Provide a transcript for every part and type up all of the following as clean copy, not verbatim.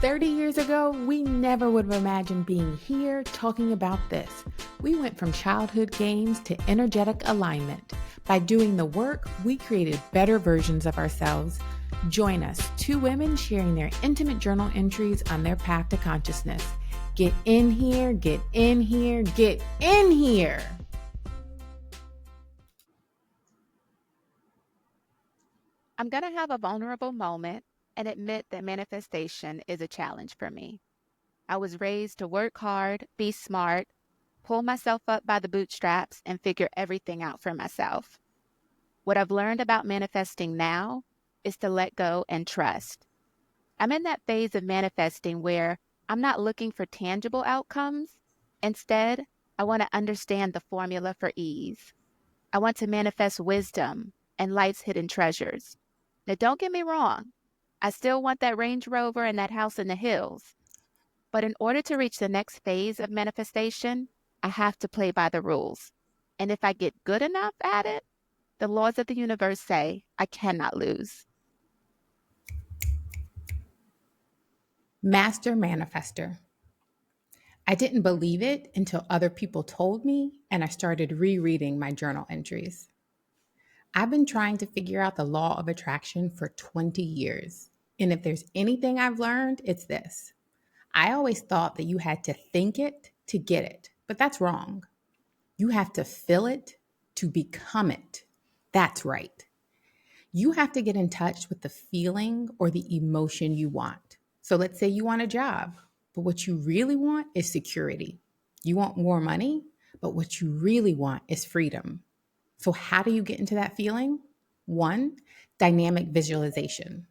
30 years ago, we never would have imagined being here talking about this. We went from childhood games to energetic alignment. By doing the work, we created better versions of ourselves. Join us, two women sharing their intimate journal entries on their path to consciousness. Get in here, get in here, get in here. I'm going to have a vulnerable moment and admit that manifestation is a challenge for me. I was raised to work hard, be smart, pull myself up by the bootstraps, and figure everything out for myself. What I've learned about manifesting now is to let go and trust. I'm in that phase of manifesting where I'm not looking for tangible outcomes. Instead, I want to understand the formula for ease. I want to manifest wisdom and life's hidden treasures. Now, don't get me wrong. I still want that Range Rover and that house in the hills. But in order to reach the next phase of manifestation, I have to play by the rules. And if I get good enough at it, the laws of the universe say I cannot lose. Master manifestor. I didn't believe it until other people told me and I started rereading my journal entries. I've been trying to figure out the law of attraction for 20 years. And if there's anything I've learned, it's this. I always thought that you had to think it to get it, but that's wrong. You have to feel it to become it. That's right. You have to get in touch with the feeling or the emotion you want. So let's say you want a job, but what you really want is security. You want more money, but what you really want is freedom. So how do you get into that feeling? 1, dynamic visualization.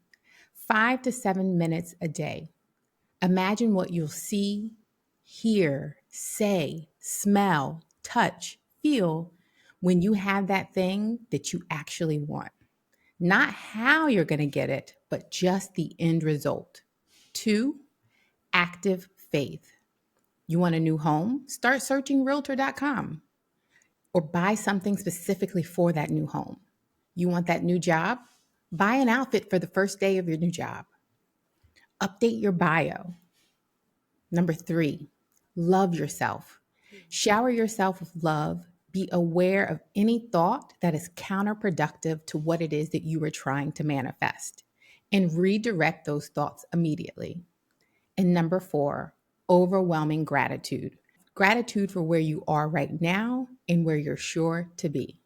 5 to 7 minutes a day. Imagine what you'll see, hear, say, smell, touch, feel when you have that thing that you actually want. Not how you're going to get it, but just the end result. 2, active faith. You want a new home? Start searching realtor.com or buy something specifically for that new home. You want that new job? Buy an outfit for the first day of your new job. Update your bio. Number 3, love yourself. Shower yourself with love. Be aware of any thought that is counterproductive to what it is that you are trying to manifest and redirect those thoughts immediately. And number 4, overwhelming gratitude. Gratitude for where you are right now and where you're sure to be.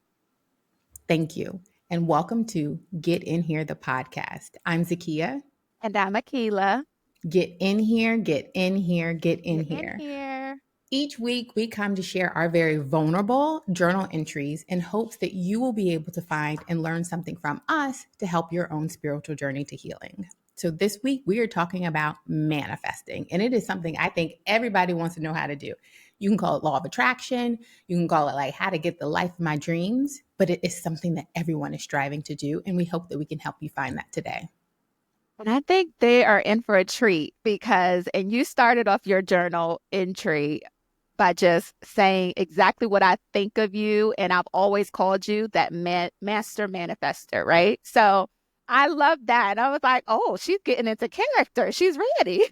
Thank you. And welcome to Get In Here, the podcast. I'm Zakkiya. And I'm Akilah. Get in here, get in here, get in Get here. in here. Each week, we come to share our very vulnerable journal entries in hopes that you will be able to find and learn something from us to help your own spiritual journey to healing. So this week, we are talking about manifesting, and it is something I think everybody wants to know how to do. You can call it law of attraction. You can call it like how to get the life of my dreams, but it is something that everyone is striving to do, and we hope that we can help you find that today. And I think they are in for a treat because, and you started off your journal entry by just saying exactly what I think of you. And I've always called you that master manifestor, right? So I love that. And I was like, oh, she's getting into character. She's ready.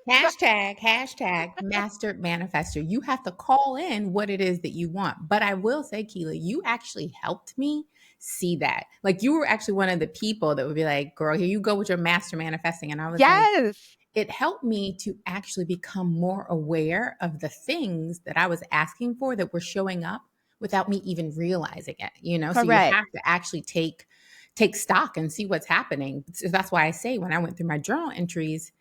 Hashtag master manifestor. You have to call in what it is that you want. But I will say, Keela, you actually helped me see that. Like you were actually one of the people that would be like, girl, here you go with your master manifesting. And I was like, it helped me to actually become more aware of the things that I was asking for that were showing up without me even realizing it, you know? Correct. So you have to actually take stock and see what's happening. So that's why I say when I went through my journal entries,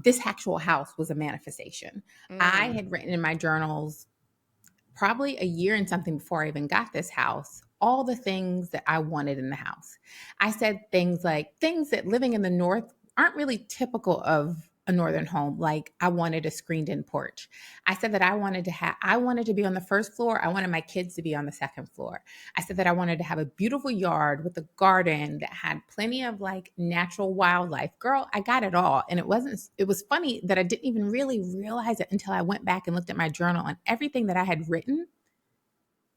this actual house was a manifestation. I had written in my journals probably a year and something before I even got this house, all the things that I wanted in the house. I said things like things that living in the North aren't really typical of a Northern home. Like I wanted a screened in porch. I said that I wanted to be on the first floor. I wanted my kids to be on the second floor. I said that I wanted to have a beautiful yard with a garden that had plenty of like natural wildlife. Girl, I got it all. And it was funny that I didn't even really realize it until I went back and looked at my journal and everything that I had written,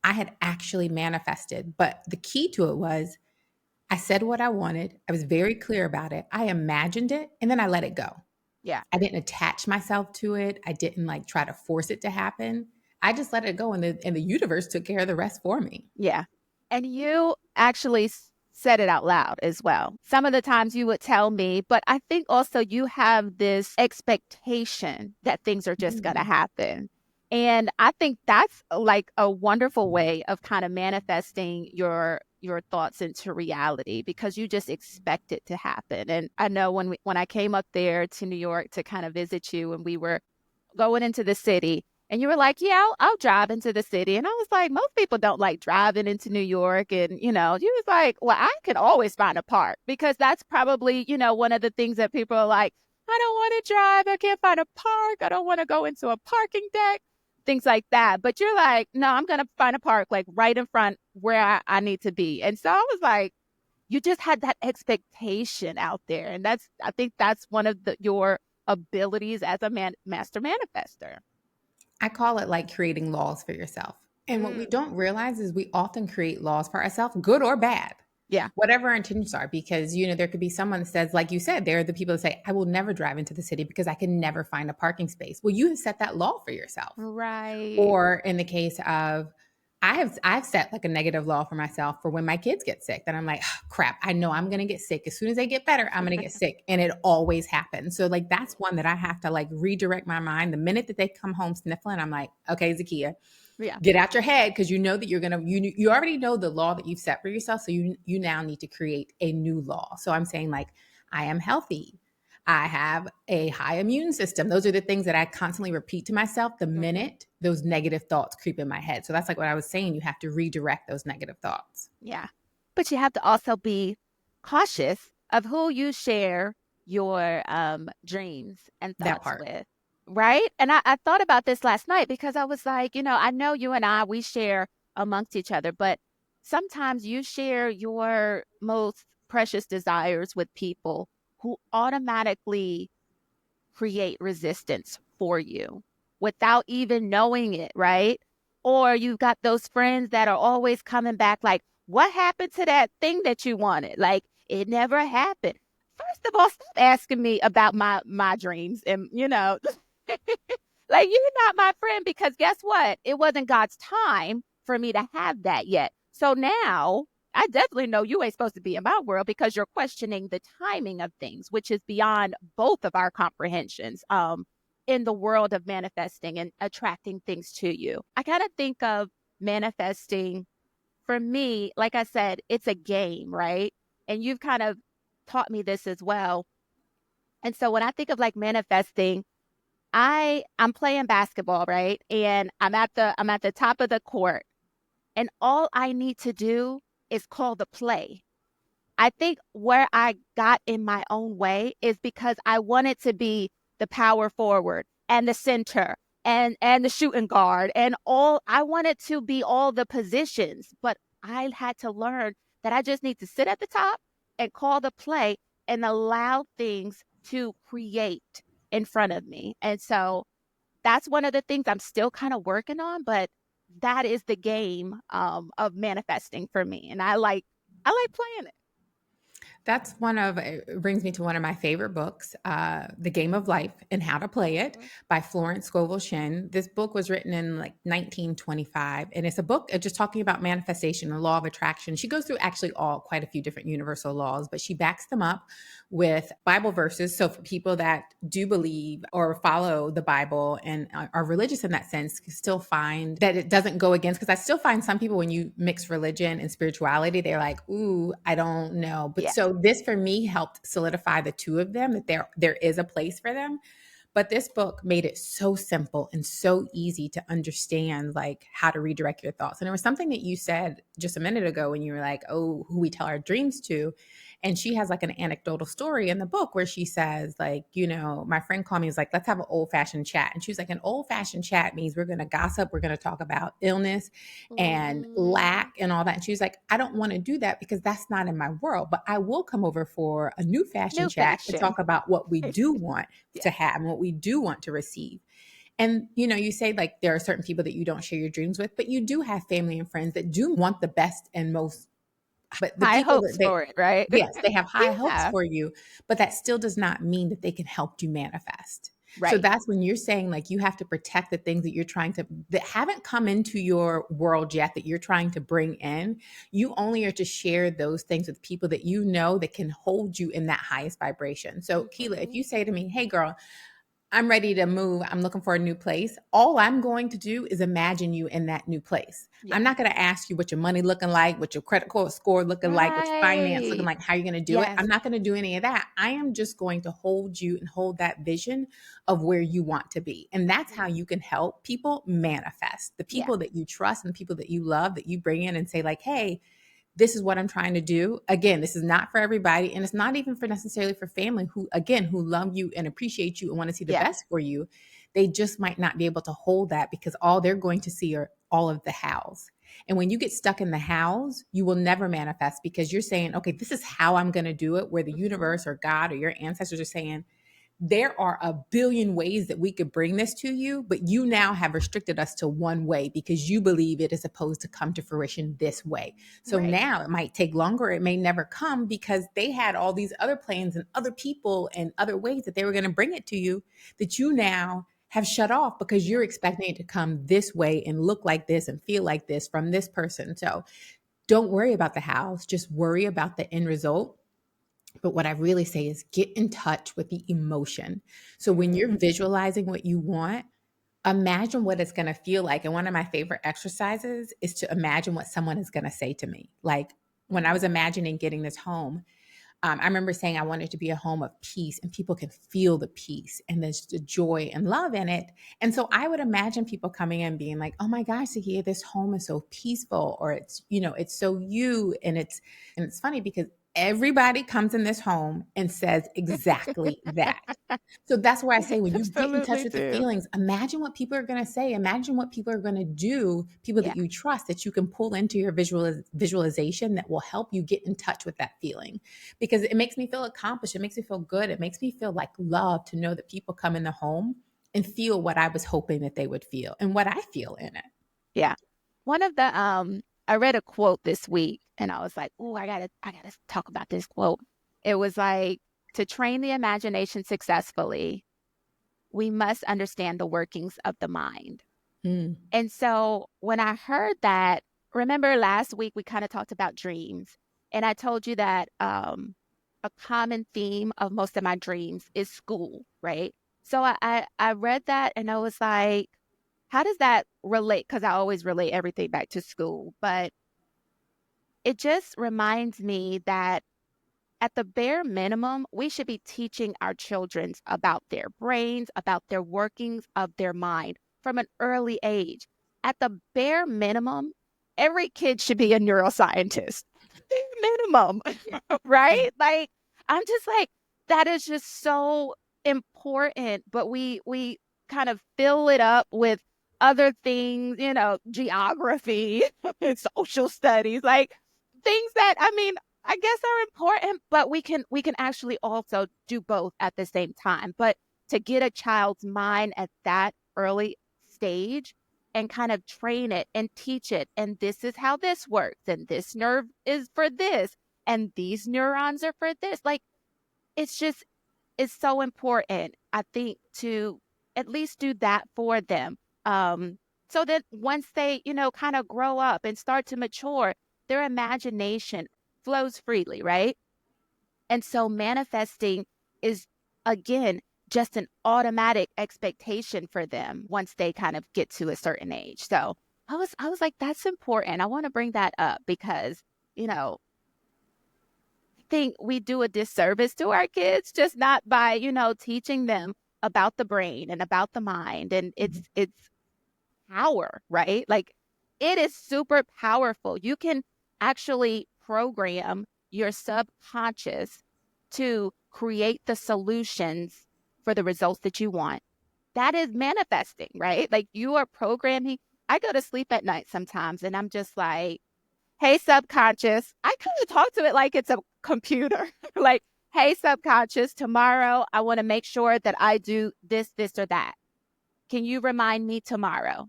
I had actually manifested. But the key to it was I said what I wanted. I was very clear about it. I imagined it and then I let it go. Yeah. I didn't attach myself to it. I didn't like try to force it to happen. I just let it go, and the universe took care of the rest for me. Yeah. And you actually said it out loud as well. Some of the times you would tell me, but I think also you have this expectation that things are just going to Mhm. happen. And I think that's like a wonderful way of kind of manifesting your thoughts into reality because you just expect it to happen. And I know when I came up there to New York to kind of visit you and we were going into the city. And you were like, yeah, I'll drive into the city. And I was like, most people don't like driving into New York. And, you was like, well, I can always find a park because that's probably, one of the things that people are like, I don't want to drive. I can't find a park. I don't want to go into a parking deck, things like that. But you're like, no, I'm going to find a park like right in front where I need to be. And so I was like, you just had that expectation out there. And I think that's one of your abilities as a master manifester. I call it like creating laws for yourself. And what we Mm. don't realize is we often create laws for ourselves, good or bad, Yeah. whatever our intentions are. Because, there could be someone that says, like you said, there are the people that say, I will never drive into the city because I can never find a parking space. Well, you have set that law for yourself. Right. Or in the case of, I've set like a negative law for myself for when my kids get sick. Then I'm like, oh, crap, I know I'm gonna get sick. As soon as they get better, I'm gonna get sick. And it always happens. So like that's one that I have to like redirect my mind. The minute that they come home sniffling, I'm like, okay, Zakkiya, Yeah. get out your head because you know that you're gonna you already know the law that you've set for yourself. So you now need to create a new law. So I'm saying like I am healthy. I have a high immune system. Those are the things that I constantly repeat to myself the Mhm. minute those negative thoughts creep in my head. So that's like what I was saying. You have to redirect those negative thoughts. Yeah. But you have to also be cautious of who you share your dreams and That thoughts part. with. Right. And I thought about this last night because I was like, I know you and we share amongst each other, but sometimes you share your most precious desires with people who automatically create resistance for you without even knowing it, right? Or you've got those friends that are always coming back like, what happened to that thing that you wanted? Like it never happened. First of all, stop asking me about my dreams and like you're not my friend because guess what? It wasn't God's time for me to have that yet. So now I definitely know you ain't supposed to be in my world because you're questioning the timing of things, which is beyond both of our comprehensions in the world of manifesting and attracting things to you. I kind of think of manifesting for me, like I said, it's a game, right? And you've kind of taught me this as well. And so when I think of like manifesting, I'm playing basketball, right? And I'm at the top of the court and all I need to do is call the play. I think where I got in my own way is because I wanted to be the power forward and the center and the shooting guard and all I wanted to be all the positions, but I had to learn that I just need to sit at the top and call the play and allow things to create in front of me. And so that's one of the things I'm still kind of working on, but that is the game of manifesting for me. And I like playing it. That's it brings me to one of my favorite books, The Game of Life and How to Play It Mhm. by Florence Scovel Shinn. This book was written in like 1925, and it's a book just talking about manifestation, the law of attraction. She goes through actually quite a few different universal laws, but she backs them up with Bible verses. So for people that do believe or follow the Bible and are religious in that sense, can still find that it doesn't go against, because I still find some people when you mix religion and spirituality, they're like, ooh, I don't know. But Yeah. so this for me helped solidify the two of them, that there is a place for them. But this book made it so simple and so easy to understand, like how to redirect your thoughts. And there was something that you said just a minute ago when you were like, oh, who we tell our dreams to. And she has like an anecdotal story in the book where she says, like, my friend called me, was like, let's have an old fashioned chat. And she was like, an old fashioned chat means we're going to gossip. We're going to talk about illness and Mm, lack and all that. And she was like, I don't want to do that because that's not in my world, but I will come over for a new new fashion chat to fashion. talk about what we do want Yeah. to have and what we do want to receive. And you say like there are certain people that you don't share your dreams with, but you do have family and friends that do want the best and most but the High people that hopes for it, right? yes, they have high hopes Yeah. for you, but that still does not mean that they can help you manifest. So Right. that's when you're saying like you have to protect the things that you're trying to that haven't come into your world yet that you're trying to bring in. You only are to share those things with people that you know that can hold you in that highest vibration. So Keela, if Mhm. you say to me, "Hey girl, I'm ready to move. I'm looking for a new place." All I'm going to do is imagine you in that new place. Yeah. I'm not going to ask you what your money looking like, what your credit score looking like, what your finance looking Right. like, how you're going to do it. Yes. I'm not going to do any of that. I am just going to hold you and hold that vision of where you want to be. And that's how Mhm. you can help people manifest. The Yeah. people that you trust and the people that you love that you bring in and say like, "Hey, this is what I'm trying to do." Again, this is not for everybody. And it's not even for necessarily for family who, again, who love you and appreciate you and want to see the Yeah. best for you. They just might not be able to hold that because all they're going to see are all of the hows. And when you get stuck in the hows, you will never manifest because you're saying, okay, this is how I'm going to do it, where the Mhm. universe or God or your ancestors are saying, there are a billion ways that we could bring this to you, but you now have restricted us to one way because you believe it is supposed to come to fruition this way. So Right. now it might take longer, it may never come because they had all these other plans and other people and other ways that they were going to bring it to you that you now have shut off because you're Yeah. expecting it to come this way and look like this and feel like this from this person. So don't worry about the hows, just worry about the end result. But what I really say is get in touch with the emotion. So when you're Mhm. visualizing what you want, imagine what it's going to feel like. And one of my favorite exercises is to imagine what someone is going to say to me. Like when I was Mhm. imagining getting this home, I remember saying I wanted to be a home of peace and people can feel the peace and there's the joy and love in it. And so I would imagine people coming in being like, "Oh my gosh, Zakkiya, this home is so peaceful," or it's, it's so you. And it's funny because everybody comes in this home and says exactly that. So that's why I say when you get in touch Absolutely with the do. feelings, imagine what people are going to say. Imagine what people are going to do, people Yeah. that you trust that you can pull into your visualization that will help you get in touch with that feeling. Because it makes me feel accomplished. It makes me feel good. It makes me feel like love to know that people come in the home and feel what I was hoping that they would feel and what I feel in it. Yeah. One of the I read a quote this week and I was like, "Oh, I got to talk about this quote." It was like, "To train the imagination successfully, we must understand the workings of the mind." Mm, And so when I heard that, remember last week we kind of talked about dreams, and I told you that a common theme of most of my dreams is school, right? So I read that and I was like, how does that relate? Because I always relate everything back to school, but it just reminds me that at the bare minimum, we should be teaching our children about their brains, about their workings of their mind from an early age. At the bare minimum, every kid should be a neuroscientist. Bare minimum, right? Like I'm just like that is just so important, but we kind of fill it up with other things, geography and social studies, like things that I mean I guess are important, but we can actually also do both at the same time. But to get a child's mind at that early stage and kind of train it and teach it, and this is how this works, and this nerve is for this, and these neurons are for this. Like it's just it's so important, I think, to at least do that for them. Um, so that once they, kind of grow up and start to mature, their imagination flows freely, right? And so manifesting is, again, just an automatic expectation for them once they kind of get to a certain age. So I was like, that's important. I want to bring that up because, you know, think we do a disservice to our kids just not by, teaching them about the brain and about the mind and mhm, it's power, right? Like it is super powerful. You can actually program your subconscious to create the solutions for the results that you want. That is manifesting, right? Like you are programming. I go to sleep at night sometimes and I'm just like, hey, subconscious. I kind of talk to it like it's a computer. Like, hey, subconscious, tomorrow I want to make sure that I do this, this, or that. Can you remind me tomorrow?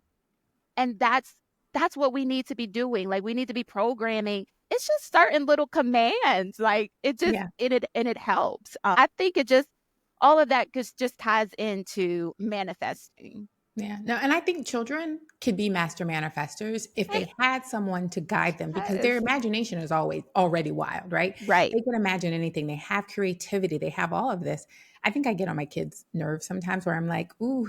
And that's what we need to be doing. Like we need to be programming. it's just certain little commands. Like it just Yeah. it helps. I think it just all of that just ties into manifesting. Yeah. No, and I think children could be master manifestors if Hey, they had someone to guide them because their yes. imagination is always already wild, right? Right. They can imagine anything. They have creativity. They have all of this. I think I get on my kids' nerves sometimes where I'm like, ooh,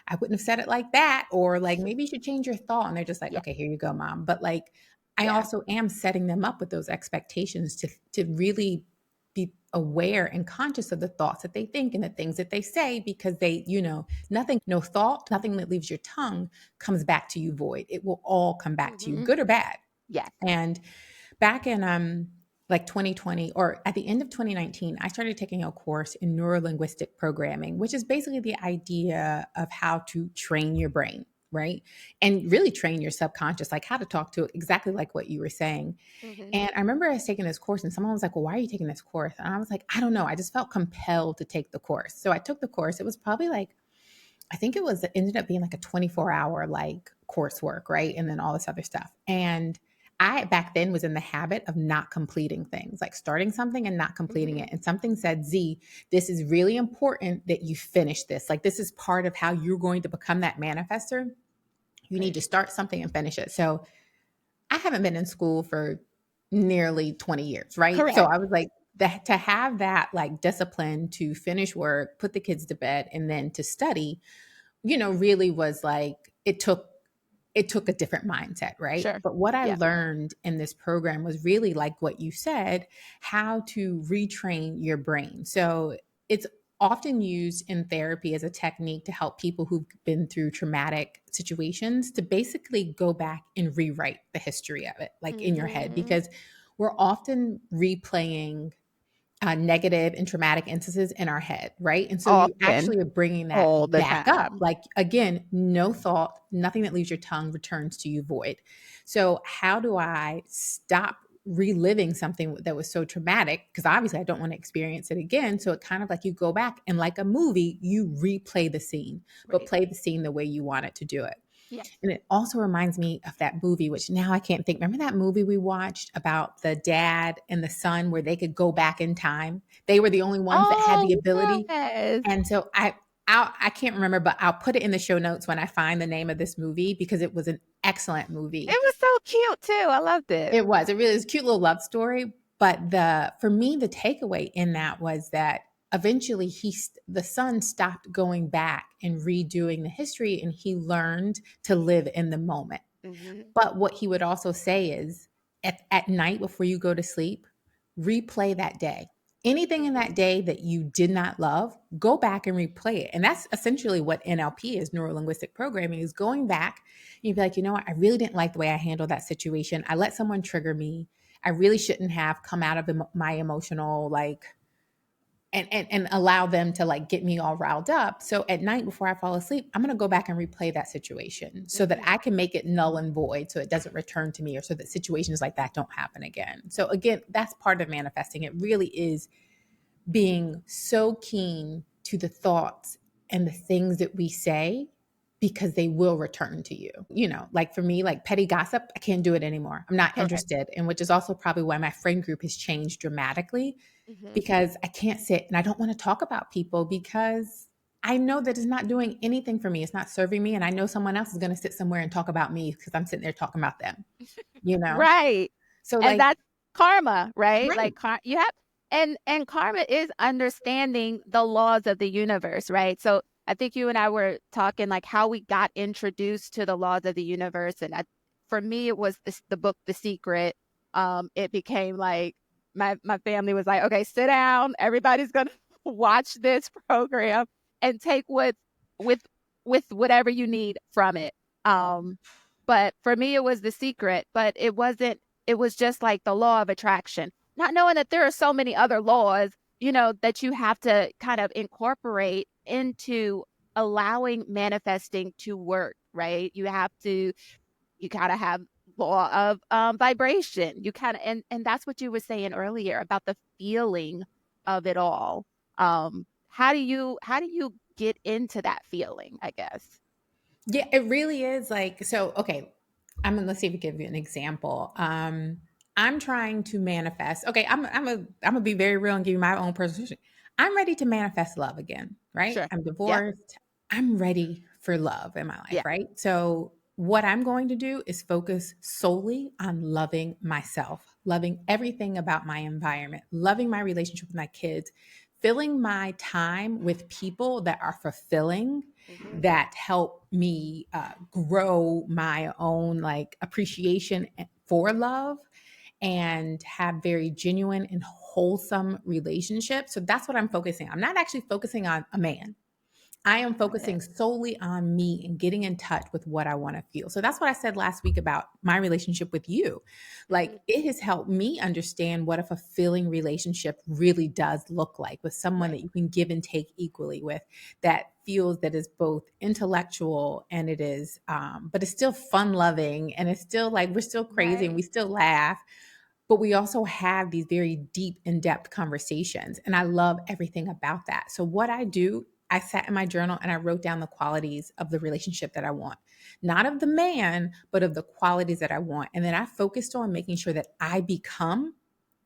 I wouldn't have said it like that. Or like, maybe you should change your thought. And they're just like, Yeah. okay, here you go, mom. But like, I Yeah. also am setting them up with those expectations to really be aware and conscious of the thoughts that they think and the things that they say because they, nothing, no thought, nothing that leaves your tongue comes back to you void. It will all come back to you, Hmm. good or bad. Yes. And back in like 2020 or at the end of 2019, I started taking a course in neuro-linguistic programming, which is basically the idea of how to train your brain, right? And really train your subconscious, like how to talk to it, exactly like what you were saying. Hmm. And I remember I was taking this course and someone was like, well, why are you taking this course? And I was like, I don't know. I just felt compelled to take the course. So I took the course. It was probably like, I think it ended up being like a 24-hour like coursework, right? And then all this other stuff. And I back then was in the habit of not completing things, like starting something and not completing Hmm. it. And something said, Z, this is really important that you finish this. Like, this is part of how you're going to become that manifester. You need Right. to start something and finish it. So I haven't been in school for nearly 20 years, right? So Correct. I was like, to have that like discipline to finish work, put the kids to bed, and then to study, really was like it took a different mindset, right? Sure. But what I Yeah. learned in this program was really like what you said, how to retrain your brain. So it's often used in therapy as a technique to help people who've been through traumatic situations to basically go back and rewrite the history of it, like in your head, Hmm. because we're often replaying negative and traumatic instances in our head, right? And so you Often. actually are bringing that All the back up. time. Like, again, no thought, nothing that leaves your tongue returns to you void. So, how do I stop reliving something that was so traumatic? Because obviously, I don't want to experience it again. So, it kind of like you go back and, like a movie, you replay the scene, but Right. play the scene the way you want it to do it. Yes. And it also reminds me of that movie, which now I can't think. Remember that movie we watched about the dad and the son where they could go back in time? They were the only ones that had the Oh, ability. yes. And so I can't remember, but I'll put it in the show notes when I find the name of this movie because it was an excellent movie. It was so cute too. I loved it. It was. It really was a cute little love story. But for me, the takeaway in that was that eventually the son stopped going back and redoing the history and he learned to live in the moment. Hmm. But what he would also say is at night before you go to sleep, replay that day. Anything in Hmm. that day that you did not love, go back and replay it. And that's essentially what NLP is, neuro linguistic programming, is going back. And you'd be like, you know what? I really didn't like the way I handled that situation. I let someone trigger me. I really shouldn't have come out of my emotional like and allow them to like get me all riled up. So at night before I fall asleep, I'm going to go back and replay that situation so that Hmm. I can make it null and void so it doesn't return to me or so that situations like that don't happen again. So again, that's part of manifesting. It really is being so keen to the thoughts and the things that we say because they will return to you. Like for me, like petty gossip, I can't do it anymore. I'm not Correct. interested. And which is also probably why my friend group has changed dramatically Hmm. because I can't sit and I don't want to talk about people because I know that it's not doing anything for me. It's not serving me. And I know someone else is going to sit somewhere and talk about me because I'm sitting there talking about them, you know? Right. So, And like, that's karma, right? right. Like you have and karma is understanding the laws of the universe, right? So I think you and I were talking like how we got introduced to the laws of the universe, and for me it was the book The Secret. It became like my family was like, okay, sit down, everybody's gonna watch this program and take with with whatever you need from it. But for me, it was The Secret, but it wasn't, it was just like the law of attraction, not knowing that there are so many other laws, that you have to kind of incorporate into allowing manifesting to work, right? You gotta have law of vibration. You kind of, and that's what you were saying earlier about the feeling of it all. How do you get into that feeling, I guess? Yeah, it really is like, so, okay. Let's see if we give you an example. I'm trying to manifest. Okay, I'm gonna be very real and give you my own personal situation. I'm ready to manifest love again, right? Sure. I'm Yeah. divorced. I'm ready for love in my life, Yeah. right? So what I'm going to do is focus solely on loving myself, loving everything about my environment, loving my relationship with my kids, filling my time with people that are fulfilling, Hmm. that help me grow my own like appreciation for love and have very genuine and wholesome relationships. So that's what I'm focusing on. I'm not actually focusing on a man. I am Got it. focusing solely on me and getting in touch with what I want to feel. So that's what I said last week about my relationship with you. Like Hmm. it has helped me understand what a fulfilling relationship really does look like with someone Right. that you can give and take equally with, that feels that is both intellectual and it is, but it's still fun loving and it's still like we're still crazy and Right. we still laugh, but we also have these very deep, in depth conversations. And I love everything about that. So, what I do, I sat in my journal and I wrote down the qualities of the relationship that I want, not of the man, but of the qualities that I want. And then I focused on making sure that I become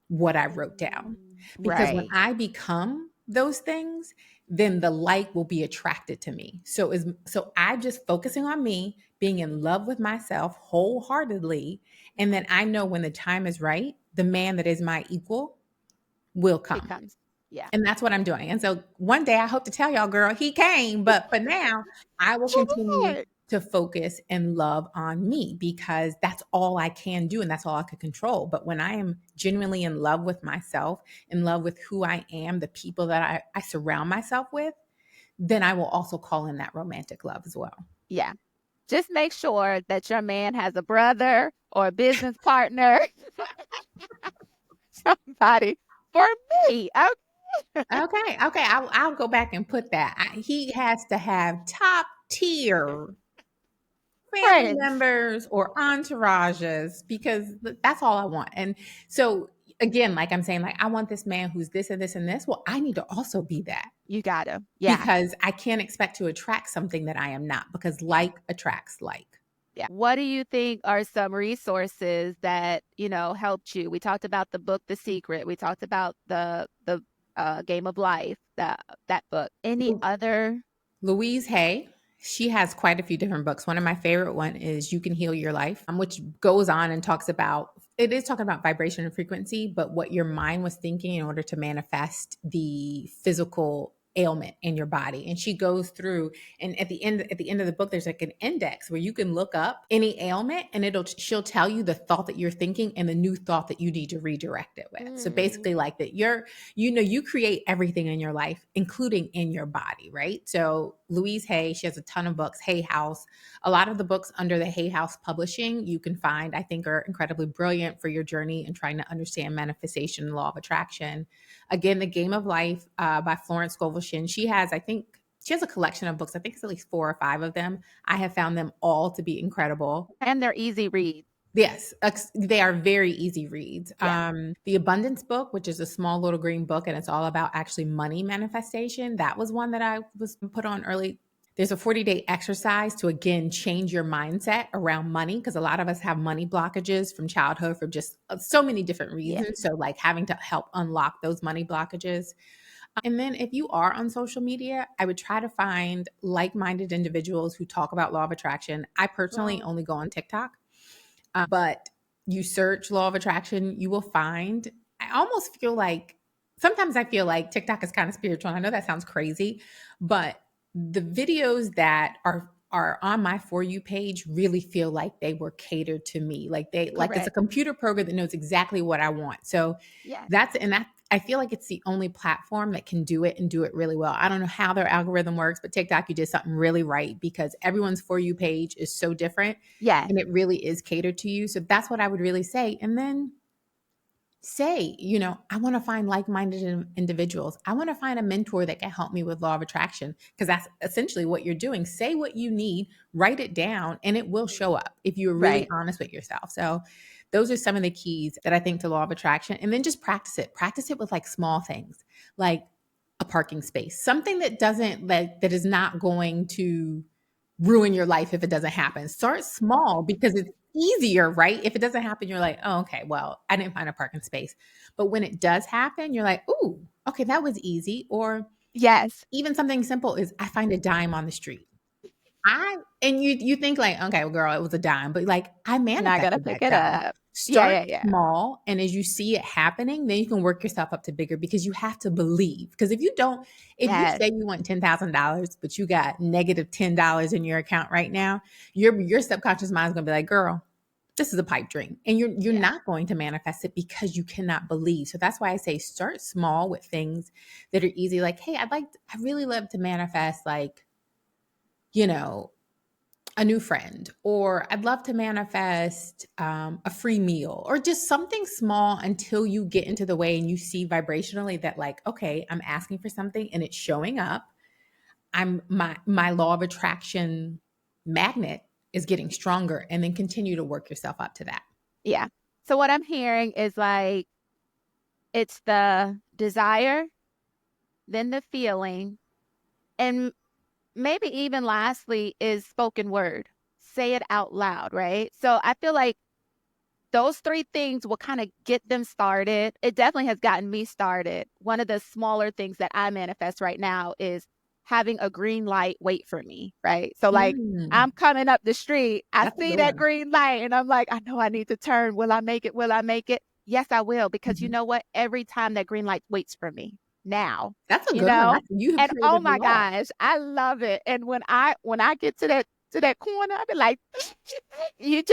what I wrote down. Because when Right. I become those things, then the like will be attracted to me. So I'm just focusing on me, being in love with myself wholeheartedly, and then I know when the time is right, the man that is my equal will come. Becomes. Yeah. And that's what I'm doing. And so one day I hope to tell y'all, girl, he came. But for now, I will continue Good. to focus and love on me because that's all I can do and that's all I can control. But when I am genuinely in love with myself, in love with who I am, the people that I surround myself with, then I will also call in that romantic love as well. Yeah. Just make sure that your man has a brother or a business partner, somebody for me. Okay. Okay. Okay. I'll go back and put that. He has to have top tier family Friends. members or entourages because that's all I want. And so again, like I'm saying, like I want this man who's this and this and this. Well, I need to also be that You gotta. Yeah. because I can't expect to attract something that I am not because Yeah. like attracts like. Yeah. What do you think are some resources that, helped you? We talked about the book The Secret. We talked about the Game of Life, that book. Any other? Louise Hay, she has quite a few different books. One of my favorite one is You Can Heal Your Life, which goes on and talks about it is talking about vibration and frequency, but what your mind was thinking in order to manifest the physical ailment in your body. And she goes through and at the end of the book there's like an index where you can look up any ailment and she'll tell you the thought that you're thinking and the new thought that you need to redirect it with. So Mm, basically like that you create everything in your life, including in your body, right? So Louise Hay, she has a ton of books, Hay House. A lot of the books under the Hay House publishing you can find, I think, are incredibly brilliant for your journey and trying to understand manifestation and law of attraction. Again, The Game of Life by Florence Scovel Shinn. She has a collection of books. I think it's at least 4 or 5 of them. I have found them all to be incredible. and they're easy reads. Yes, they are very easy reads. Yeah. The Abundance Book, which is a small little green book, and it's all about actually money manifestation. That was one that I was put on early. There's a 40-day exercise to again change your mindset around money because a lot of us have money blockages from childhood for just so many different Yeah. reasons. So, like having to help unlock those money blockages. And then if you are on social media, I would try to find like minded individuals who talk about law of attraction. I personally Well, only go on TikTok. But you search law of attraction, you will find, I almost feel like sometimes I feel like TikTok is kind of spiritual. I know that sounds crazy, but the videos that are on my for you page really feel like they were catered to me. Like it's a correct. computer program that knows exactly what I want. So Yes. that I feel like it's the only platform that can do it and do it really well. I don't know how their algorithm works, but TikTok, you did something really right because everyone's for you page is so different Yes. and it really is catered to you. So that's what I would really say. And then say, I want to find like minded individuals. I want to find a mentor that can help me with law of attraction because that's essentially what you're doing. Say what you need, write it down, and it will show up if you're really Right. honest with yourself. So, those are some of the keys that I think to law of attraction. And then just practice it. Practice it with like small things, like a parking space, something that doesn't like that is not going to ruin your life if it doesn't happen. Start small because it's easier, right? If it doesn't happen, you're like, oh, okay, well, I didn't find a parking space. But when it does happen, you're like, ooh, okay, that was easy. Or Yes. even something simple is I find a dime on the street. And you think like, okay, well, girl, it was a dime, but like I Not gonna manifested pick that it dime. up. Yeah, Start yeah, yeah. small, and as you see it happening, then you can work yourself up to bigger because you have to believe. Because if you don't, if you Yes. say you want $10,000, but you got negative $10 in your account right now, your subconscious mind is gonna be like, girl, this is a pipe dream, and you're Yeah. not going to manifest it because you cannot believe. So that's why I say start small with things that are easy. Like, hey, I really love to manifest, like, you know, a new friend, or I'd love to manifest a free meal, or just something small until you get into the way and you see vibrationally that, like, okay, I'm asking for something and it's showing up. My law of attraction magnet is getting stronger, and then continue to work yourself up to that. Yeah. So what I'm hearing is like it's the desire, then the feeling, and maybe even lastly is spoken word. Say it out loud, right? So I feel like those three things will kind of get them started. It definitely has gotten me started. One of the smaller things that I manifest right now is having a green light wait for me, right? So, like, Mm, I'm coming up the street, I that's a see good that one. green light, and I'm like, I know I need to turn. Will I make it? Will I make it? Yes, I will. Because you Mhm. know what? Every time that green light waits for me now, That's a you good one. know? You have And oh created the my law. gosh, I love it. And when I get to that corner, I be like, you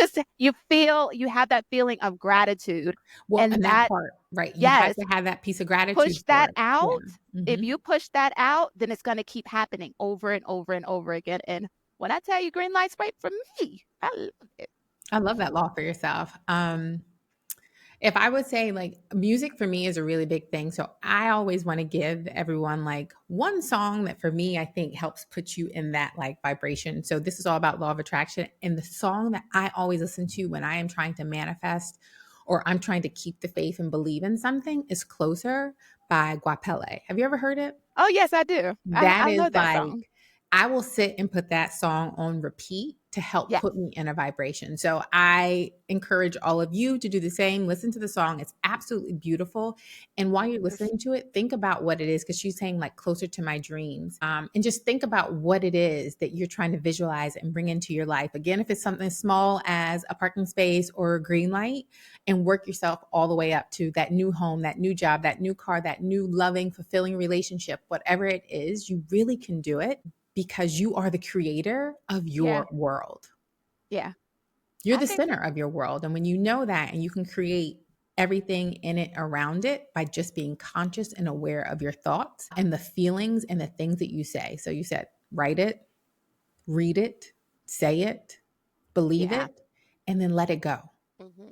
have that feeling of gratitude. Well, And and that that, part, right? You have yes, to have that piece of gratitude push for that it. out. Yeah. If Hmm. you push that out, then it's going to keep happening over and over and over again. And when I tell you green lights wait for me, I love it. I love that law for yourself. If I would say, like, music for me is a really big thing. So I always want to give everyone like one song that for me I think helps put you in that like vibration. So this is all about law of attraction. And the song that I always listen to when I am trying to manifest or I'm trying to keep the faith and believe in something is Closer by Goapele. Have you ever heard it? Oh, yes, I do. That I is love that like, song. I will sit and put that song on repeat to help Yes. put me in a vibration. So I encourage all of you to do the same. Listen to the song. It's absolutely beautiful. And while you're Yes. listening to it, think about what it is, because she's saying like closer to my dreams. And just think about what it is that you're trying to visualize and bring into your life. Again, if it's something small as a parking space or a green light, and work yourself all the way up to that new home, that new job, that new car, that new loving, fulfilling relationship, whatever it is, you really can do it because you are the creator of Yeah. your world. Yeah. You're I the think center of your world. And when you know that and you can create everything in it around it by just being conscious and aware of your thoughts and the feelings and the things that you say. So you said, write it, read it, say it, believe yeah. it, and then let it go.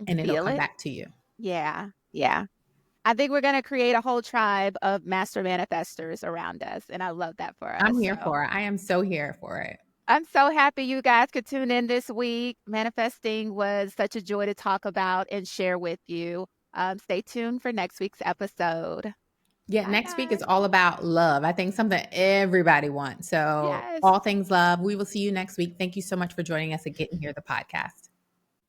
And it'll Feel come it. back to you. Yeah. Yeah. I think we're going to create a whole tribe of master manifestors around us. And I love that for us. I'm here So for it. I am so here for it. I'm so happy you guys could tune in this week. Manifesting was such a joy to talk about and share with you. Stay tuned for next week's episode. Yeah, Bye, next week is guys. all about love. I think something everybody wants. So, Yes. all things love. We will see you next week. Thank you so much for joining us at Getting Here, the podcast.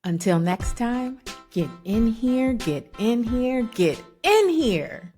Until next time, get in here, get in here, get in here.